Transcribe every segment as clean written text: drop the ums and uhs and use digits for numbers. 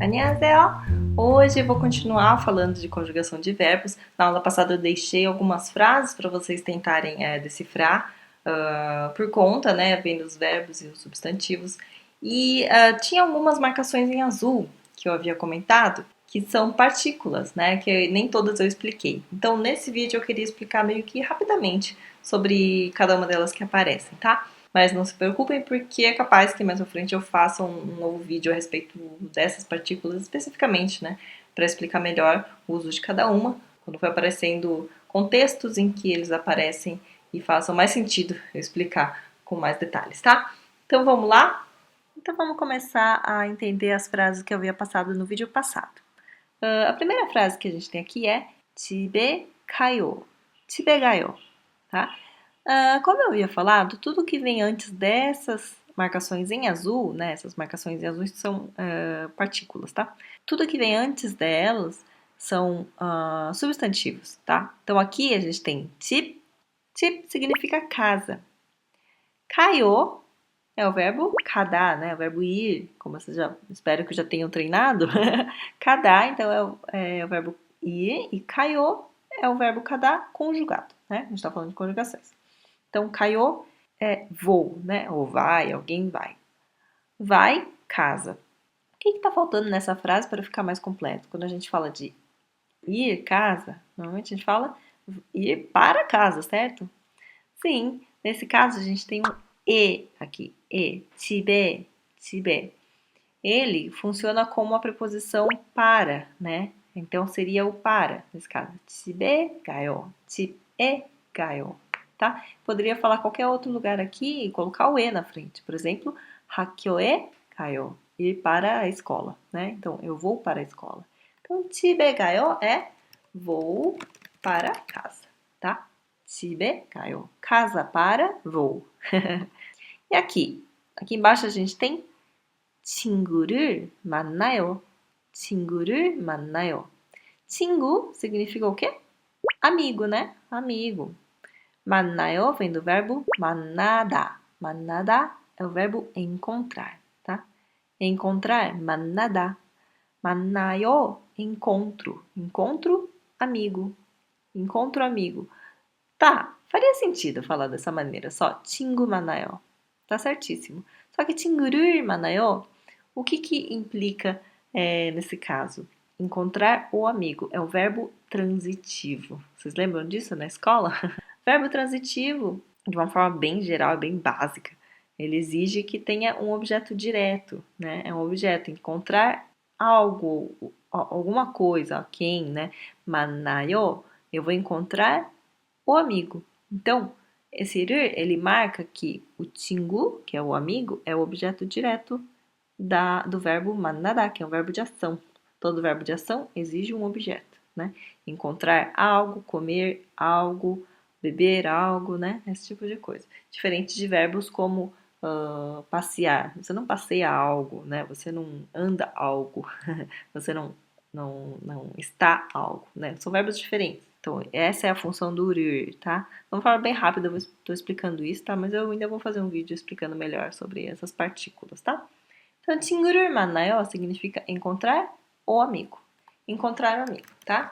안녕하세요! Hoje eu vou continuar falando de conjugação de verbos. Na aula passada eu deixei algumas frases para vocês tentarem decifrar por conta, né, vendo os verbos e os substantivos. E tinha algumas marcações em azul que eu havia comentado, que são partículas, né, que nem todas eu expliquei. Então, nesse vídeo eu queria explicar meio que rapidamente sobre cada uma delas que aparecem, tá? Mas não se preocupem porque é capaz que mais à frente eu faça um novo vídeo a respeito dessas partículas especificamente, né? Para explicar melhor o uso de cada uma, quando for aparecendo contextos em que eles aparecem e façam mais sentido eu explicar com mais detalhes, tá? Então vamos lá? Então vamos começar a entender as frases que eu havia passado no vídeo passado. A primeira frase que a gente tem aqui é 집에 가요. 집에 가요, tá? Como eu havia falado, tudo que vem antes dessas marcações em azul, né? Essas marcações em azul são partículas, tá? Tudo que vem antes delas são substantivos, tá? Então aqui a gente tem 집, 집 significa casa. 가요 é o verbo 가다, né? O verbo ir, como vocês já espero que já tenham treinado. 가다, então é o verbo ir, e 가요 é o verbo 가다 conjugado, né? A gente está falando de conjugações. Então, 가요 é vou, né? Ou vai, alguém vai. Vai, casa. O que está faltando nessa frase para ficar mais completo? Quando a gente fala de ir casa, normalmente a gente fala ir para casa, certo? Sim, nesse caso a gente tem um e aqui. E, 집에, 집에. Ele funciona como a preposição para, né? Então seria o para, nesse caso. 집에 가요. 집에 가요. Tá? Poderia falar qualquer outro lugar aqui e colocar o e na frente. Por exemplo, 학교에 가요. Ir para a escola, né? Então, eu vou para a escola. Então, 집에 가요 é vou para casa, tá? 집에 가요. Casa para vou. E aqui? Aqui embaixo a gente tem 친구를 만나요. 친구를 만나요. 친구 significa o quê? Amigo, né? Amigo. 만나요 vem do verbo 만나다. 만나다 é o verbo encontrar, tá? Encontrar, 만나다. 만나요, encontro. Encontro, amigo. Encontro, amigo. Tá, faria sentido falar dessa maneira, só 친구 만나요. Tá certíssimo. Só que 친구를 만나요, o que implica nesse caso? Encontrar o amigo. É o verbo transitivo. Vocês lembram disso na escola? Verbo transitivo, de uma forma bem geral, bem básica, ele exige que tenha um objeto direto, né? É um objeto, encontrar algo, alguma coisa, quem, né? 만나요, eu vou encontrar o amigo. Então, esse 를, ele marca que o 친구, que é o amigo, é o objeto direto do verbo 만나다, que é um verbo de ação. Todo verbo de ação exige um objeto, né? Encontrar algo, comer algo, beber algo, né? Esse tipo de coisa. Diferente de verbos como passear. Você não passeia algo, né? Você não anda algo. Você não está algo, né? São verbos diferentes. Então, essa é a função do rir, tá? Vamos falar bem rápido, eu estou explicando isso, tá? Mas eu ainda vou fazer um vídeo explicando melhor sobre essas partículas, tá? Então, 친구를 만나요 significa encontrar o amigo. Encontrar o amigo, tá?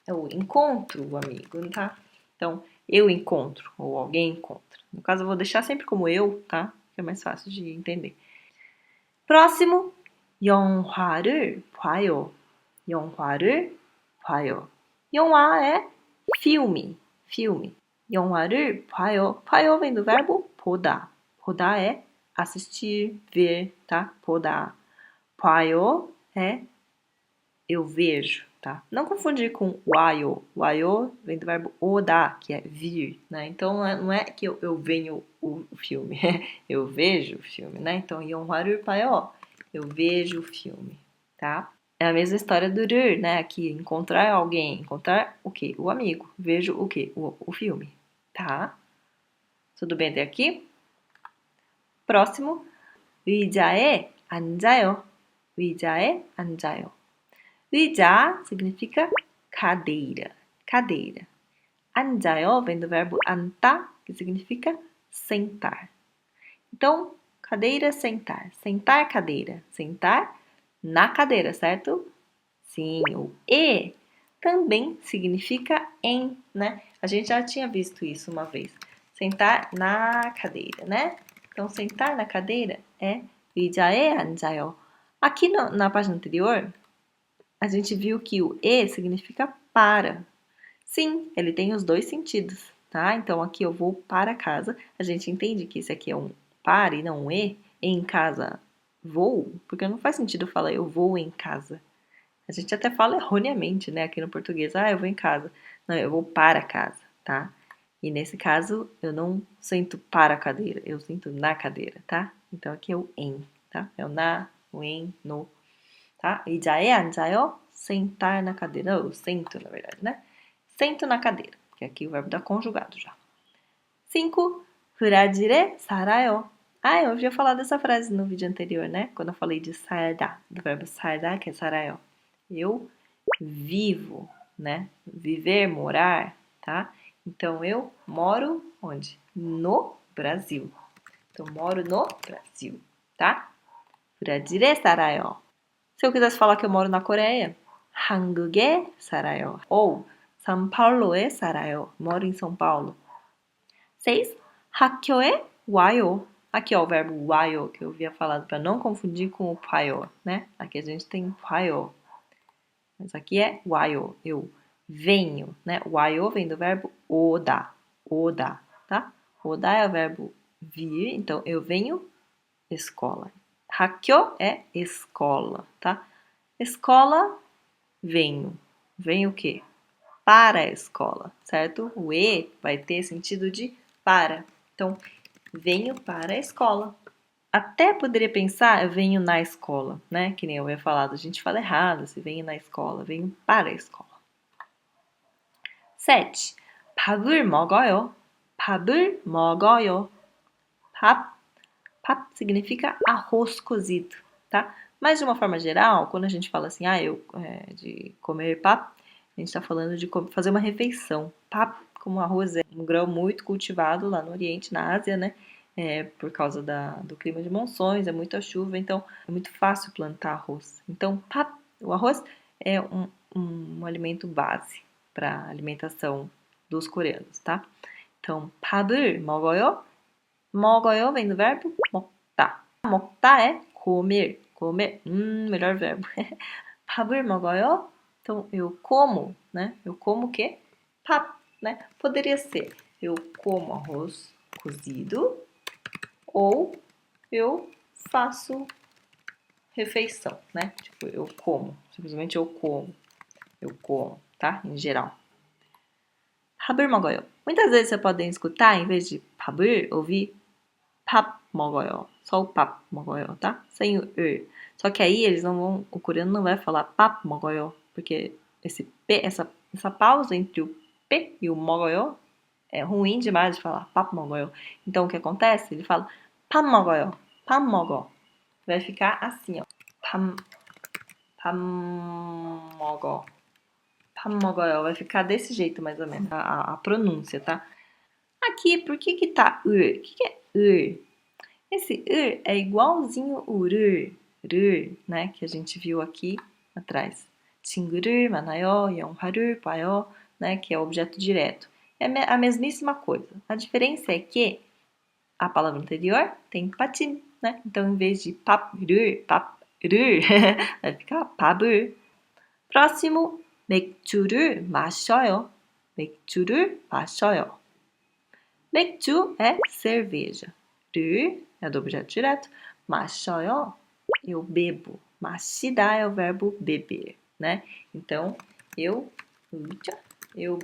É o encontro o amigo, tá? Então, eu encontro ou alguém encontra. No caso, eu vou deixar sempre como eu, tá? Que é mais fácil de entender. Próximo, 영화를 봐요. 영화를 봐요. 영화 é filme, filme. 영화를 봐요. 봐요 vem do verbo 보다. 보다 é assistir, ver, tá? 보다. 봐요 é eu vejo, tá? Não confundir com 와요. 와요 vem do verbo 오다, que é vir, né? Então não é que eu venho o filme, eu vejo o filme, né? Então 영화를 봐요. Eu vejo o filme, tá? É a mesma história do 를, né? Aqui, encontrar alguém, encontrar o quê? O amigo. Vejo o quê? O filme, tá? Tudo bem até aqui? Próximo, 의자에 앉아요. 의자에 앉아요. 의자 significa cadeira, cadeira. 앉아요 vem do verbo 앉다, que significa sentar. Então, cadeira, sentar. Sentar, cadeira. Sentar, na cadeira, certo? Sim, o e também significa em, né? A gente já tinha visto isso uma vez. Sentar na cadeira, né? Então, sentar na cadeira é 의자에 앉아요. Aqui na página anterior, a gente viu que o e significa para. Sim, ele tem os dois sentidos, tá? Então, aqui eu vou para casa. A gente entende que esse aqui é um para e não um e. Em casa, vou, porque não faz sentido eu falar eu vou em casa. A gente até fala erroneamente, né, aqui no português. Ah, eu vou em casa. Não, eu vou para casa, tá? E nesse caso, eu não sento para a cadeira, eu sento na cadeira, tá? Então aqui é o em, tá? É o na, o em, no, tá? 의자에 앉아요. Sentar na cadeira. Não, eu sento, na verdade, né? Sento na cadeira, que aqui o verbo tá conjugado já. 5. 브라질에 살아요. Ah, eu já falado dessa frase no vídeo anterior, né? Quando eu falei de 살다, do verbo 살다, que é 살아요. Eu vivo, né? Viver, morar, tá? Então, eu moro onde? No Brasil. Então, moro no Brasil, tá? 브라질에 살아요. Se eu quisesse falar que eu moro na Coreia, 한국에 살아요. Ou São Paulo에 살아요. Moro em São Paulo. 6. 학교에 와요. Aqui, ó, o verbo 와요, que eu havia falado para não confundir com o 파요, né? Aqui a gente tem 와요. Mas aqui é 와요, eu venho, né? 와요 vem do verbo oda, tá? Oda é o verbo vir, então eu venho, escola. 학교 é escola, tá? Escola, venho. Venho o quê? Para a escola, certo? O e vai ter sentido de para. Então, venho para a escola. Até poderia pensar, eu venho na escola, né? Que nem eu havia falado, a gente fala errado, se venho na escola, venho para a escola. 7. 밥을 먹어요. 밥을 먹어요. 밥 significa arroz cozido, tá? Mas de uma forma geral, quando a gente fala assim, de comer pap, a gente está falando de fazer uma refeição. Pap, como arroz, é um grão muito cultivado lá no Oriente, na Ásia, né? Por causa do clima de monções, é muita chuva, então é muito fácil plantar arroz. Então, pap, o arroz é um alimento base para a alimentação dos coreanos, tá? Então, 밥을 먹어요. 먹어요 vem do verbo 먹다. 먹다 é comer, comer. Melhor verbo. 밥을 먹어요. Então, eu como, né? Eu como o quê? 밥, né? Poderia ser eu como arroz cozido ou eu faço refeição, né? Tipo, eu como. Simplesmente eu como, tá? Em geral. 밥을 먹어요. Muitas vezes você pode escutar, em vez de 밥을, ouvir 밥 먹어요. Só o 밥 먹어요, tá? Sem o 을. Só que aí eles não vão, o coreano não vai falar 밥 먹어요, porque esse p, essa pausa entre o p e o 먹어요 é ruim demais de falar 밥 먹어요. Então o que acontece? Ele fala 밥 먹어요. 밥 먹어. Vai ficar assim, ó. 밥 먹어. 밥 먹어요. Vai ficar desse jeito mais ou menos a pronúncia, tá? Aqui, por que tá 을? O que é 을? Esse 을 é igualzinho o 를, né? Que a gente viu aqui atrás. 친구를 만나요, 영화를 봐요, né? Que é o objeto direto. É a mesmíssima coisa. A diferença é que a palavra anterior tem patim, né? Então, em vez de pap를, vai ficar 밥을. Próximo, 맥주를 마셔요. 맥주를 마셔요. 맥주 é cerveja. 를 é do objeto direto. 마셔요, eu bebo. 마시다 é o verbo beber, né? Então, eu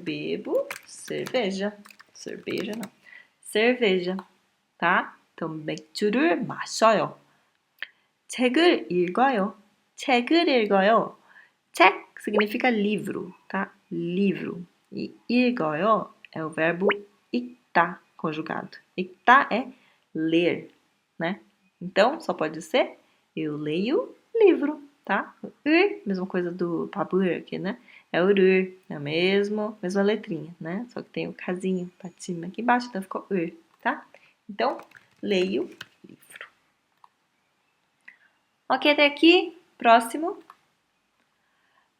bebo cerveja. Cerveja não. Cerveja, tá? então, 맥주를 마셔요. 책을 읽어요. 책을 읽어요. 책 significa livro, tá? Livro. E 읽어요 é o verbo 읽다, conjugado. 읽다 é ler, né? Então, só pode ser eu leio livro, tá? Mesma coisa do 밥을 aqui, né? É o 를, é a mesma letrinha, né? Só que tem o casinho pra cima aqui embaixo, então ficou tá? Então, leio livro. Ok, até aqui? próximo.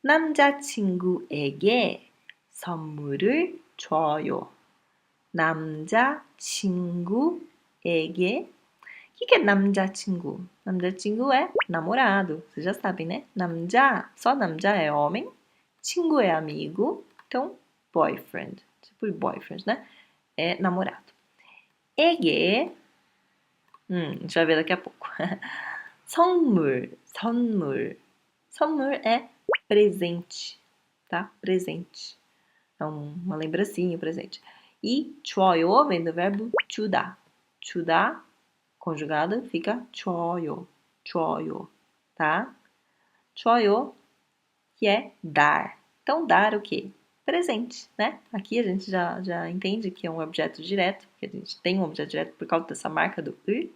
남자친구에게 선물을 줘요. 남자친구에게. O que é 남자친구? 남자친구 é namorado, você já sabe, né? 남자, só 남자 é homem, 친구 é amigo, então boyfriend, tipo boyfriend, né? É namorado. 에게, a gente vai ver daqui a pouco. 선물. 선물 é presente, tá? Presente. Então, uma lembrancinha, presente. E 줘요 vem do verbo 주다. 주다, conjugado, fica 줘요. 줘요, tá? 줘요, que é dar. Então, dar o quê? Presente, né? Aqui a gente já entende que é um objeto direto, que a gente tem um objeto direto por causa dessa marca do 을.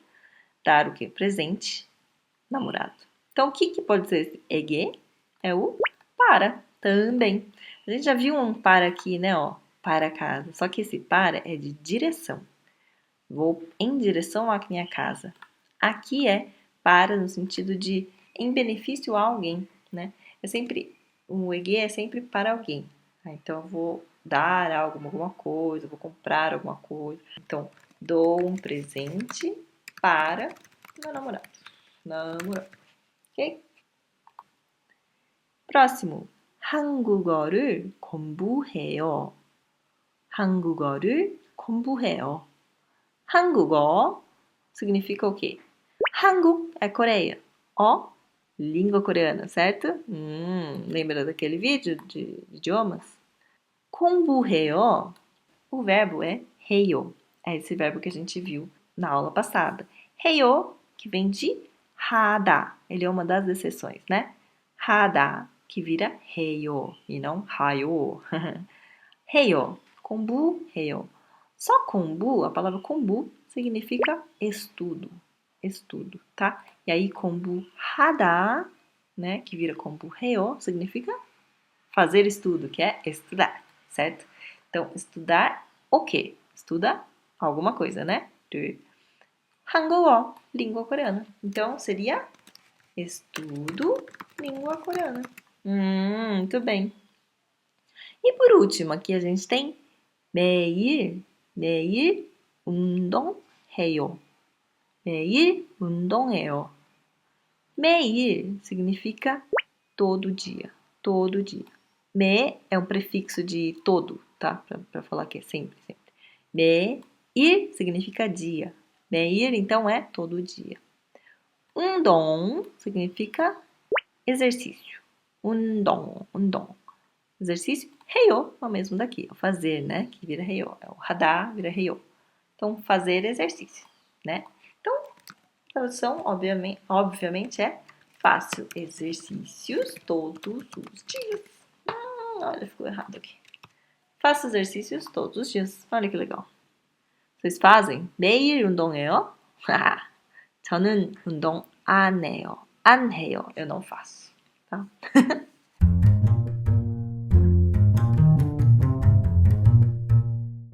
Dar o quê? Presente, namorado. Então, o que pode ser esse 에게? É o para, também. A gente já viu um para aqui, né? Ó, para casa. Só que esse para é de direção. Vou em direção à minha casa. Aqui é para no sentido de em benefício a alguém, né? O EG é sempre para alguém. Tá? Então, eu vou dar alguma coisa, vou comprar alguma coisa. Então, dou um presente para meu namorado. Ok? próximo. 한국어를 공부해요. 한국어를 공부해요. 한국어 significa o quê? 한국 é Coreia. Ó, língua coreana, certo? Lembra daquele vídeo de idiomas? 공부해요. O verbo é 해요. É esse verbo que a gente viu na aula passada. 해요, que vem de 하다. Ele é uma das exceções, né? 하다, que vira 해요 e não 하요. 해요, 공부해요. Só 공부, a palavra 공부 significa estudo. Estudo, tá? E aí 공부하다, né, que vira 공부해요, significa fazer estudo, que é estudar, certo? Então, estudar o quê? Estuda alguma coisa, né? 한국어, língua coreana. Então, seria estudo língua coreana. Muito bem. E por último, aqui a gente tem 매일 운동해요. 매일 운동해요. 매일 significa todo dia. Todo dia. 매 é um prefixo de todo, tá? Para falar que é sempre. 매일 significa dia. 매일, então, é todo dia. 운동 significa exercício. 운동. Exercício, 해요, é o mesmo daqui. É o fazer, né? Que vira 해요. É o 하다, vira 해요. Então, fazer exercício, né? Então, a tradução, obviamente, é faço exercícios todos os dias. Olha, ficou errado aqui. Faço exercícios todos os dias. Olha que legal. Vocês fazem? 매일 운동해요? 저는 운동 안 해요. 안 해요. Eu não faço, tá?